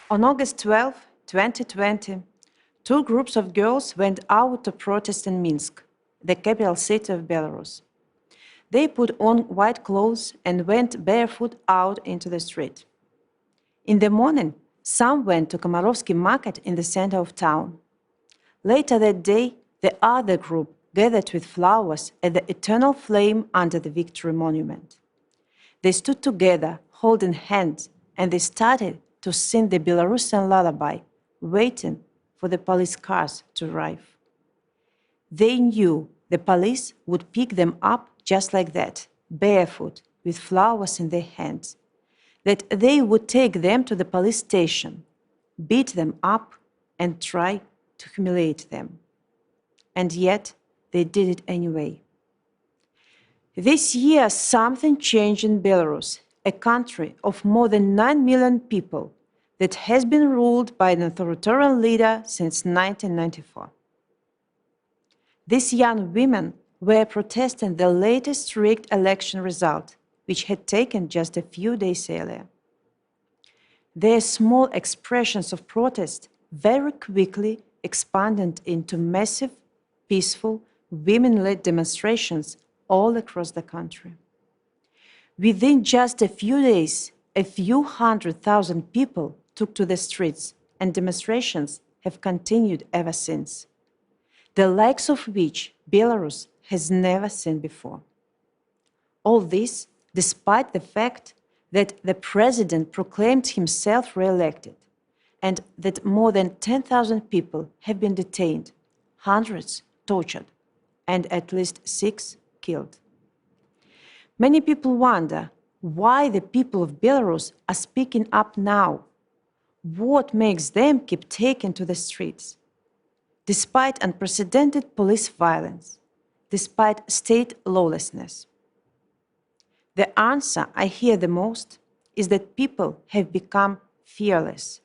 On August 12, 2020, two groups of girls went out to protest in Minsk, the capital city of Belarus. They put on white clothes and went barefoot out into the street. In the morning, some went to Komarovsky market in the center of town. Later that day, the other group gathered with flowers at the eternal flame under the Victory Monument. They stood together, holding hands, and they started to sing the Belarusian lullaby, waiting for the police cars to arrive. They knew the police would pick them up just like that, barefoot, with flowers in their hands, that they would take them to the police station, beat them up, and try to humiliate them. And yet, they did it anyway. This year, something changed in Belarus, a country of more than 9 million people that has been ruled by an authoritarian leader since 1994. These young women were protesting the latest rigged election result, which had taken just a few days earlier. Their small expressions of protest very quickly expanded into massive, peaceful, women-led demonstrations all across the country. Within just a few days, a few 100,000 people took to the streets, and demonstrations have continued ever since, the likes of which Belarus has never seen before. All this despite the fact that the president proclaimed himself re-elected and that more than 10,000 people have been detained, hundreds tortured, and at least 6 killed. Many people wonder why the people of Belarus are speaking up now. What makes them keep taking to the streets? Despite unprecedented police violence, despite state lawlessness. The answer I hear the most is that people have become fearless.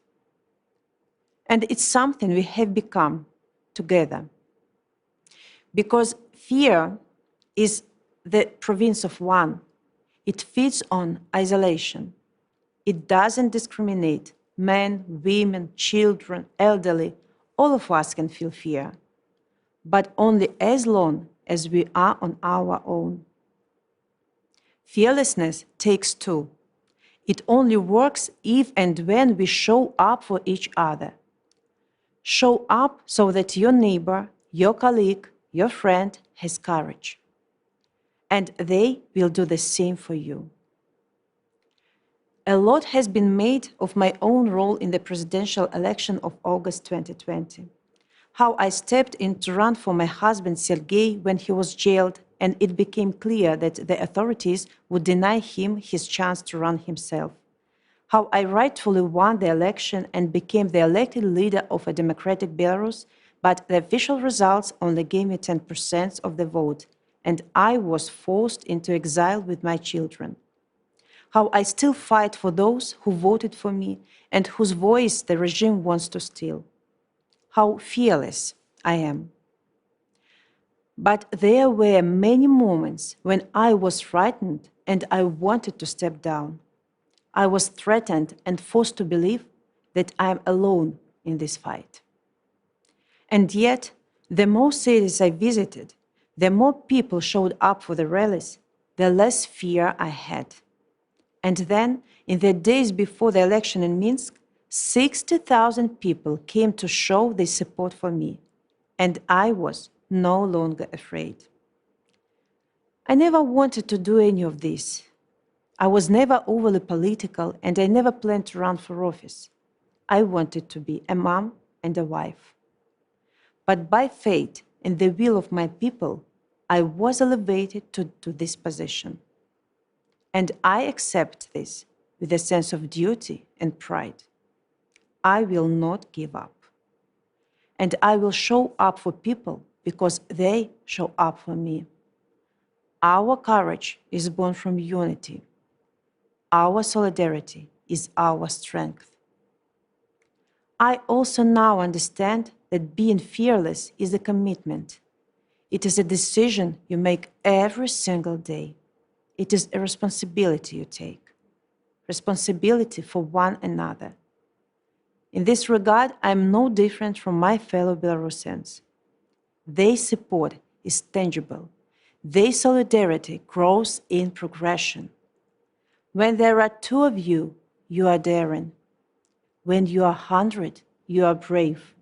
And it's something we have become together. Because fear is the province of one. It feeds on isolation. It doesn't discriminate. Men, women, children, elderly, all of us can feel fear, but only as long as we are on our own. Fearlessness takes two. It only works if and when we show up for each other. Show up so that your neighbor, your colleague, your friend has courage. And they will do the same for you. A lot has been made of my own role in the presidential election of August 2020. How I stepped in to run for my husband Sergei when he was jailed and it became clear that the authorities would deny him his chance to run himself. How I rightfully won the election and became the elected leader of a democratic Belarus, but the official results only gave me 10% of the vote, and I was forced into exile with my children. How I still fight for those who voted for me and whose voice the regime wants to steal. How fearless I am. But there were many moments when I was frightened and I wanted to step down. I was threatened and forced to believe that I am alone in this fight. And yet, the more cities I visited, the more people showed up for the rallies, the less fear I had. And then, in the days before the election in Minsk, 60,000 people came to show their support for me, and I was no longer afraid. I never wanted to do any of this. I was never overly political, and I never planned to run for office. I wanted to be a mom and a wife. But by fate and the will of my people, I was elevated to this position. And I accept this with a sense of duty and pride. I will not give up. And I will show up for people because they show up for me. Our courage is born from unity. Our solidarity is our strength. I also now understand that being fearless is a commitment. It is a decision you make every single day. It is a responsibility you take. Responsibility for one another. In this regard, I am no different from my fellow Belarusians. Their support is tangible. Their solidarity grows in progression. When there are 2 of you, you are daring. When you are 100, you are brave.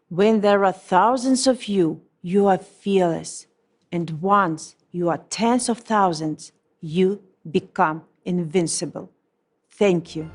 When there are thousands of you, you are fearless. And once you are tens of thousands, you become invincible. Thank you.